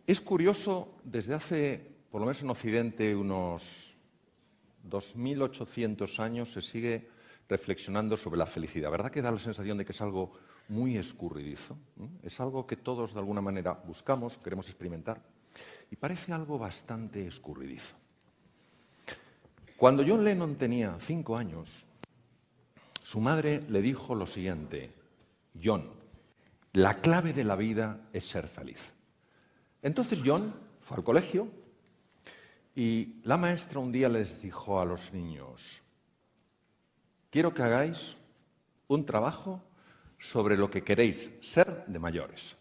Es curioso, desde hace, por lo menos en Occidente, unos 2800 años se sigue reflexionando sobre la felicidad. ¿Verdad que da la sensación de que es algo muy escurridizo? Es algo que todos de alguna manera buscamos, queremos experimentar, y parece algo bastante escurridizo. Cuando John Lennon tenía 5 años, su madre le dijo lo siguiente: John, la clave de la vida es ser feliz. Entonces John fue al colegio y la maestra un día les dijo a los niños: quiero que hagáis un trabajo sobre lo que queréis ser de mayores.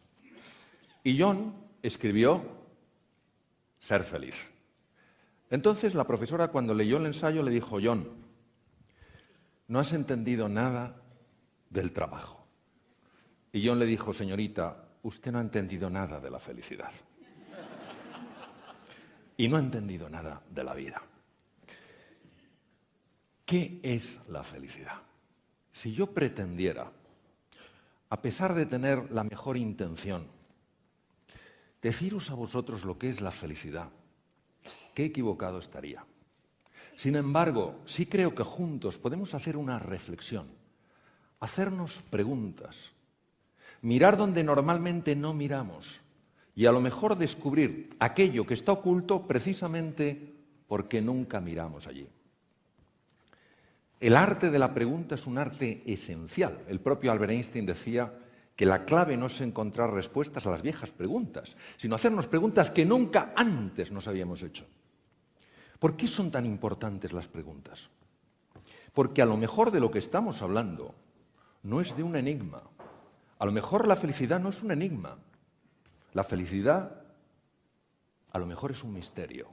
Y John escribió ser feliz. Entonces la profesora, cuando leyó el ensayo, le dijo: John, no has entendido nada del trabajo. Y John le dijo: señorita, usted no ha entendido nada de la felicidad. Y no ha entendido nada de la vida. ¿Qué es la felicidad? Si yo pretendiera, a pesar de tener la mejor intención, deciros a vosotros lo que es la felicidad, qué equivocado estaría. Sin embargo, sí creo que juntos podemos hacer una reflexión, hacernos preguntas, mirar donde normalmente no miramos y a lo mejor descubrir aquello que está oculto precisamente porque nunca miramos allí. El arte de la pregunta es un arte esencial. El propio Albert Einstein decía que la clave no es encontrar respuestas a las viejas preguntas, sino hacernos preguntas que nunca antes nos habíamos hecho. ¿Por qué son tan importantes las preguntas? Porque a lo mejor de lo que estamos hablando no es de un enigma. A lo mejor la felicidad no es un enigma. La felicidad a lo mejor es un misterio.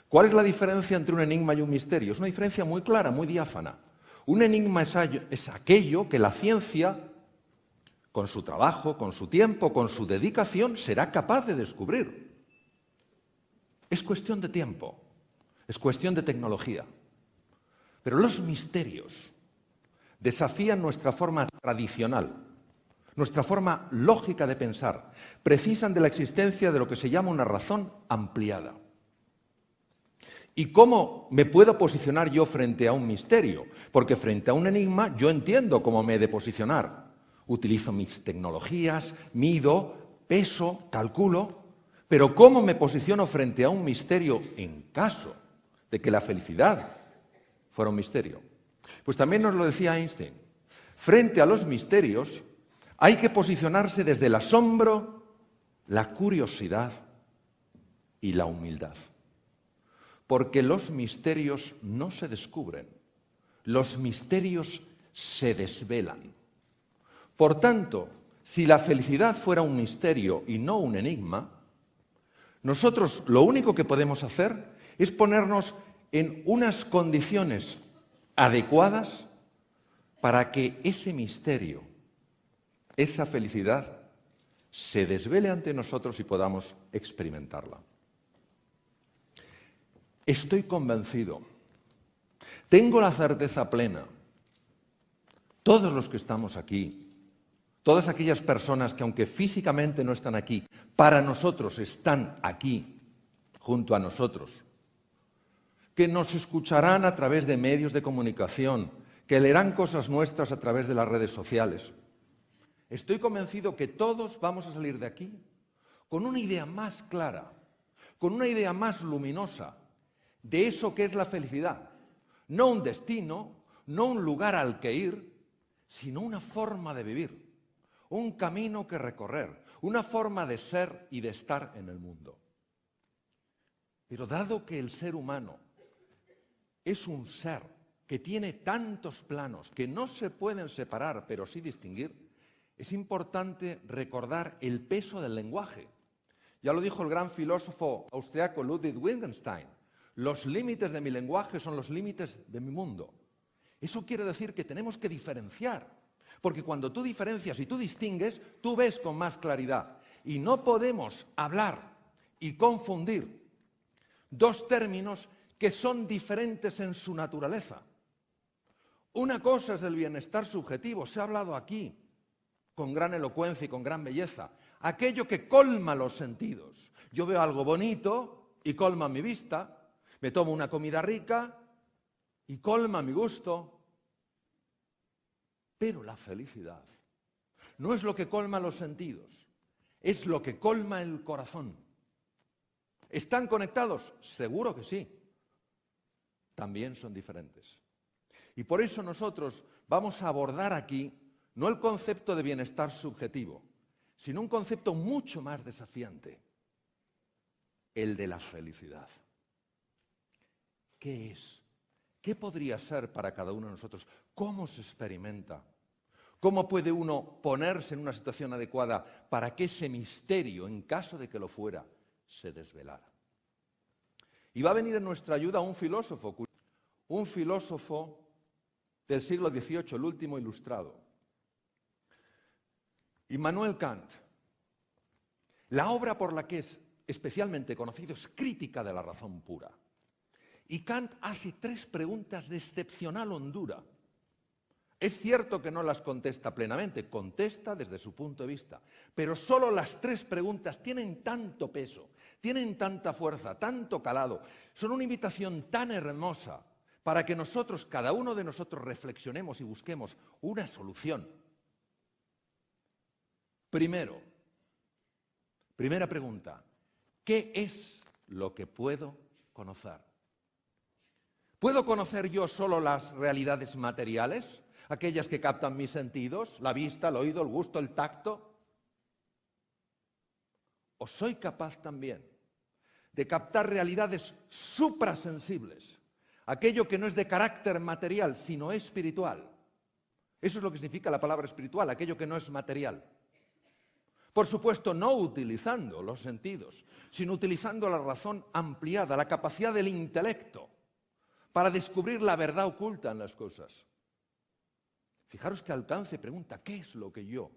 ¿Cuál es la diferencia entre un enigma y un misterio? Es una diferencia muy clara, muy diáfana. Un enigma es aquello que la ciencia, con su trabajo, con su tiempo, con su dedicación, será capaz de descubrir. Es cuestión de tiempo, es cuestión de tecnología. Pero los misterios desafían nuestra forma tradicional, nuestra forma lógica de pensar, precisan de la existencia de lo que se llama una razón ampliada. ¿Y cómo me puedo posicionar yo frente a un misterio? Porque frente a un enigma yo entiendo cómo me he de posicionar. Utilizo mis tecnologías, mido, peso, calculo, pero ¿cómo me posiciono frente a un misterio en caso de que la felicidad fuera un misterio? Pues también nos lo decía Einstein. Frente a los misterios hay que posicionarse desde el asombro, la curiosidad y la humildad. Porque los misterios no se descubren, los misterios se desvelan. Por tanto, si la felicidad fuera un misterio y no un enigma, nosotros lo único que podemos hacer es ponernos en unas condiciones adecuadas para que ese misterio, esa felicidad, se desvele ante nosotros y podamos experimentarla. Estoy convencido, tengo la certeza plena, todos los que estamos aquí, todas aquellas personas que aunque físicamente no están aquí, para nosotros están aquí, junto a nosotros, que nos escucharán a través de medios de comunicación, que leerán cosas nuestras a través de las redes sociales. Estoy convencido que todos vamos a salir de aquí con una idea más clara, con una idea más luminosa de eso que es la felicidad. No un destino, no un lugar al que ir, sino una forma de vivir, un camino que recorrer, una forma de ser y de estar en el mundo. Pero dado que el ser humano es un ser que tiene tantos planos que no se pueden separar, pero sí distinguir, es importante recordar el peso del lenguaje. Ya lo dijo el gran filósofo austriaco Ludwig Wittgenstein: los límites de mi lenguaje son los límites de mi mundo. Eso quiere decir que tenemos que diferenciar, porque cuando tú diferencias y tú distingues, tú ves con más claridad. Y no podemos hablar y confundir dos términos que son diferentes en su naturaleza. Una cosa es el bienestar subjetivo, se ha hablado aquí con gran elocuencia y con gran belleza. aquello que colma los sentidos. Yo veo algo bonito y colma mi vista, me tomo una comida rica y colma mi gusto. Pero la felicidad no es lo que colma los sentidos, es lo que colma el corazón. ¿Están conectados? Seguro que sí. También son diferentes. Y por eso nosotros vamos a abordar aquí no el concepto de bienestar subjetivo, sino un concepto mucho más desafiante, el de la felicidad. ¿Qué es? ¿Qué podría ser para cada uno de nosotros? ¿Cómo se experimenta? ¿Cómo puede uno ponerse en una situación adecuada para que ese misterio, en caso de que lo fuera, se desvelara? Y va a venir en nuestra ayuda un filósofo del siglo XVIII, el último ilustrado, Immanuel Kant. La obra por la que es especialmente conocido es Crítica de la razón pura. Y Kant hace 3 preguntas de excepcional hondura. Es cierto que no las contesta plenamente, contesta desde su punto de vista, pero solo las 3 preguntas tienen tanto peso, tienen tanta fuerza, tanto calado, son una invitación tan hermosa para que nosotros, cada uno de nosotros, reflexionemos y busquemos una solución. Primera pregunta, ¿qué es lo que puedo conocer? ¿Puedo conocer yo solo las realidades materiales? Aquellas que captan mis sentidos, la vista, el oído, el gusto, el tacto. ¿O soy capaz también de captar realidades suprasensibles? Aquello que no es de carácter material, sino espiritual. Eso es lo que significa la palabra espiritual, aquello que no es material. Por supuesto, no utilizando los sentidos, sino utilizando la razón ampliada, la capacidad del intelecto, para descubrir la verdad oculta en las cosas. Fijaros que alcance pregunta, ¿qué es lo que yo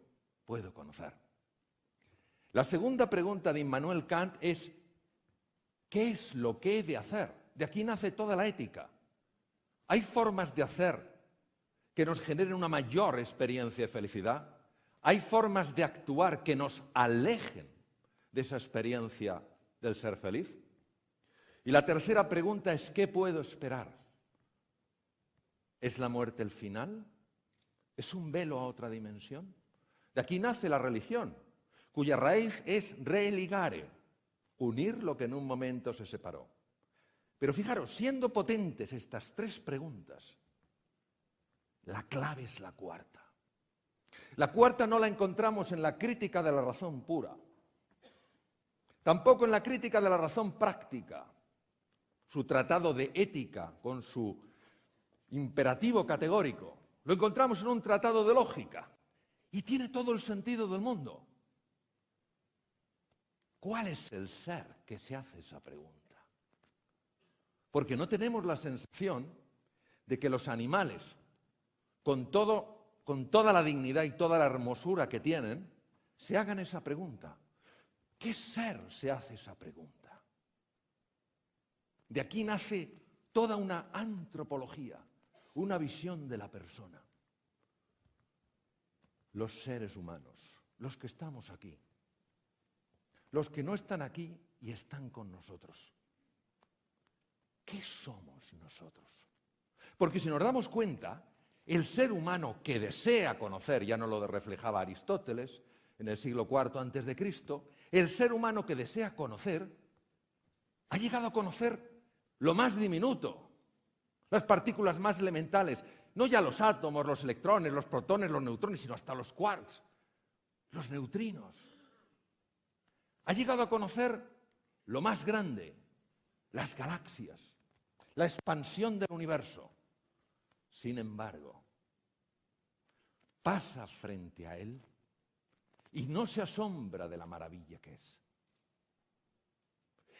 puedo conocer? La segunda pregunta de Immanuel Kant es, ¿qué es lo que he de hacer? De aquí nace toda la ética. ¿Hay formas de hacer que nos generen una mayor experiencia de felicidad? ¿Hay formas de actuar que nos alejen de esa experiencia del ser feliz? Y la tercera pregunta es, ¿qué puedo esperar? ¿Es la muerte el final? ¿Es un velo a otra dimensión? De aquí nace la religión, cuya raíz es religare, unir lo que en un momento se separó. Pero fijaros, siendo potentes estas 3 preguntas, la clave es la cuarta. La cuarta no la encontramos en la crítica de la razón pura, tampoco en la crítica de la razón práctica, su tratado de ética con su imperativo categórico. Lo encontramos en un tratado de lógica y tiene todo el sentido del mundo. ¿Cuál es el ser que se hace esa pregunta? Porque no tenemos la sensación de que los animales, con toda la dignidad y toda la hermosura que tienen, se hagan esa pregunta. ¿Qué ser se hace esa pregunta? De aquí nace toda una antropología, una visión de la persona. Los seres humanos, los que estamos aquí, los que no están aquí y están con nosotros. ¿Qué somos nosotros? Porque si nos damos cuenta, el ser humano que desea conocer, ya no lo reflejaba Aristóteles en el siglo IV antes de Cristo, el ser humano que desea conocer ha llegado a conocer lo más diminuto, las partículas más elementales, no ya los átomos, los electrones, los protones, los neutrones, sino hasta los quarks, los neutrinos. Ha llegado a conocer lo más grande, las galaxias, la expansión del universo. Sin embargo, pasa frente a él y no se asombra de la maravilla que es.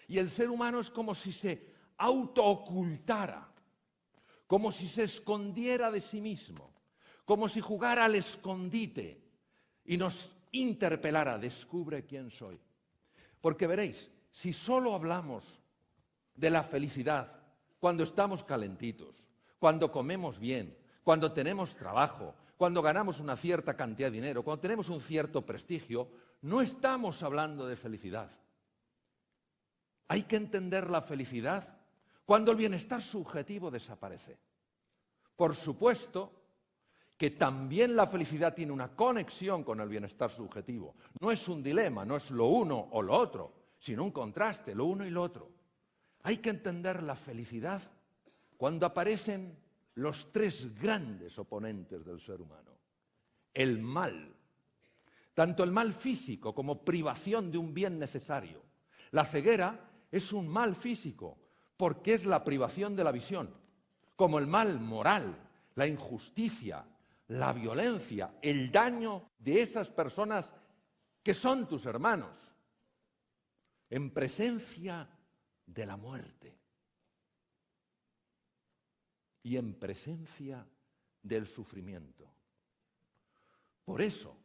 Y el ser humano es como si se autoocultara, como si se escondiera de sí mismo, como si jugara al escondite y nos interpelara, descubre quién soy. Porque veréis, si solo hablamos de la felicidad cuando estamos calentitos, cuando comemos bien, cuando tenemos trabajo, cuando ganamos una cierta cantidad de dinero, cuando tenemos un cierto prestigio, no estamos hablando de felicidad. Hay que entender la felicidad cuando el bienestar subjetivo desaparece. Por supuesto que también la felicidad tiene una conexión con el bienestar subjetivo. No es un dilema, no es lo uno o lo otro, sino un contraste, lo uno y lo otro. Hay que entender la felicidad cuando aparecen los tres grandes oponentes del ser humano. El mal, tanto el mal físico como privación de un bien necesario. La ceguera es un mal físico porque es la privación de la visión, como el mal moral, la injusticia, la violencia, el daño de esas personas que son tus hermanos, en presencia de la muerte y en presencia del sufrimiento. Por eso,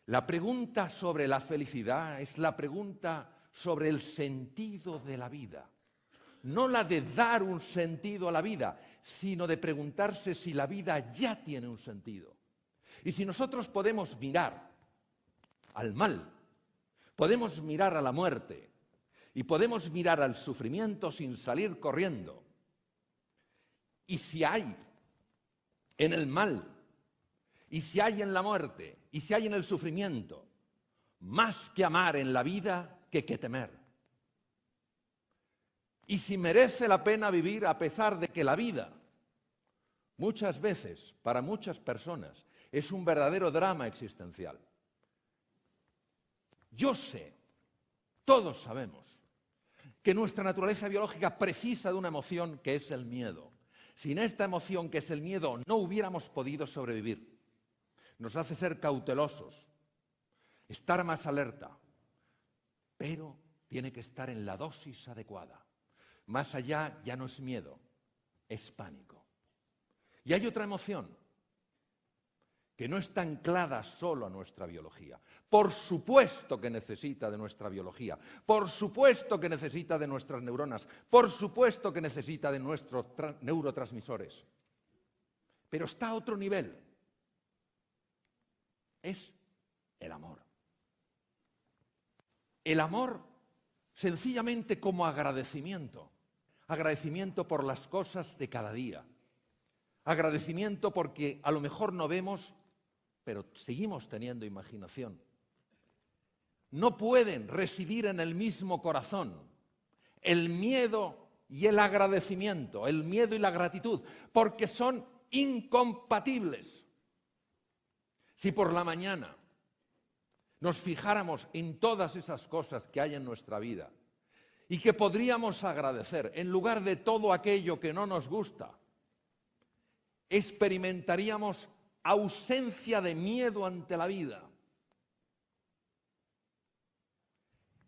la pregunta sobre la felicidad es la pregunta sobre el sentido de la vida. No la de dar un sentido a la vida, sino de preguntarse si la vida ya tiene un sentido. Y si nosotros podemos mirar al mal, podemos mirar a la muerte y podemos mirar al sufrimiento sin salir corriendo, y si hay en el mal, y si hay en la muerte, y si hay en el sufrimiento, más que amar en la vida que temer. Y si merece la pena vivir a pesar de que la vida, muchas veces, para muchas personas, es un verdadero drama existencial. Yo sé, todos sabemos, que nuestra naturaleza biológica precisa de una emoción que es el miedo. Sin esta emoción que es el miedo, no hubiéramos podido sobrevivir. Nos hace ser cautelosos, estar más alerta, pero tiene que estar en la dosis adecuada. Más allá ya no es miedo, es pánico. Y hay otra emoción que no está anclada solo a nuestra biología. Por supuesto que necesita de nuestra biología, por supuesto que necesita de nuestras neuronas, por supuesto que necesita de nuestros neurotransmisores. Pero está a otro nivel. Es el amor. El amor sencillamente como agradecimiento. Agradecimiento por las cosas de cada día. Agradecimiento porque a lo mejor no vemos, pero seguimos teniendo imaginación. No pueden residir en el mismo corazón el miedo y el agradecimiento, el miedo y la gratitud, porque son incompatibles. Si por la mañana nos fijáramos en todas esas cosas que hay en nuestra vida y que podríamos agradecer en lugar de todo aquello que no nos gusta, experimentaríamos ausencia de miedo ante la vida.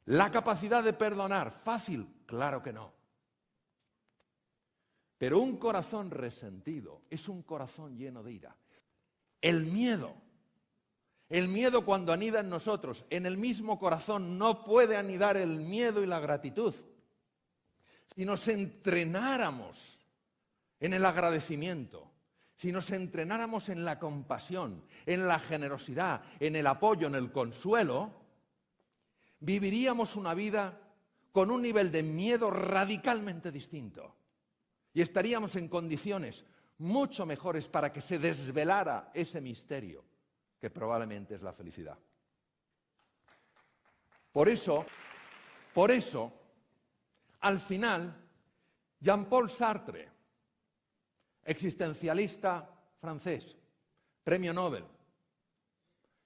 La capacidad de perdonar, fácil, claro que no. Pero un corazón resentido es un corazón lleno de ira. El miedo cuando anida en nosotros, en el mismo corazón no puede anidar el miedo y la gratitud. Si nos entrenáramos en el agradecimiento, si nos entrenáramos en la compasión, en la generosidad, en el apoyo, en el consuelo, viviríamos una vida con un nivel de miedo radicalmente distinto. Y estaríamos en condiciones mucho mejores para que se desvelara ese misterio, que probablemente es la felicidad. Por eso, al final, Jean-Paul Sartre, existencialista francés, premio Nobel,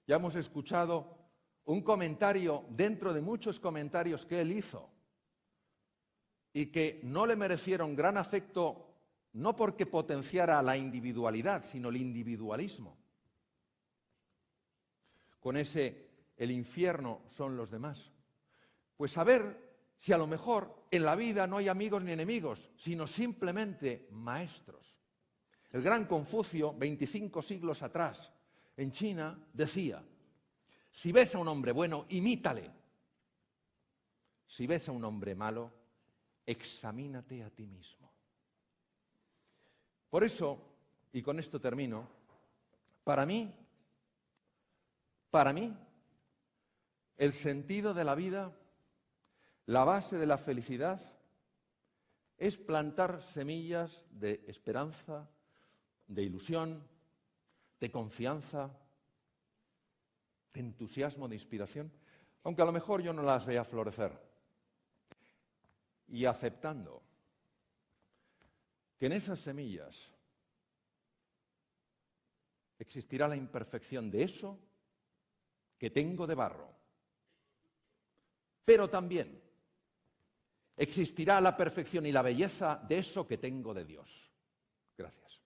ya hemos escuchado un comentario dentro de muchos comentarios que él hizo y que no le merecieron gran afecto, no porque potenciara la individualidad, sino el individualismo. Con ese, el infierno son los demás. Pues a ver si a lo mejor en la vida no hay amigos ni enemigos, sino simplemente maestros. El gran Confucio, 25 siglos atrás, en China, decía: si ves a un hombre bueno, imítale. Si ves a un hombre malo, examínate a ti mismo. Por eso, y con esto termino, para mí, el sentido de la vida, la base de la felicidad, es plantar semillas de esperanza, de ilusión, de confianza, de entusiasmo, de inspiración, aunque a lo mejor yo no las vea florecer. Y aceptando que en esas semillas existirá la imperfección de eso que tengo de barro, pero también existirá la perfección y la belleza de eso que tengo de Dios. Gracias.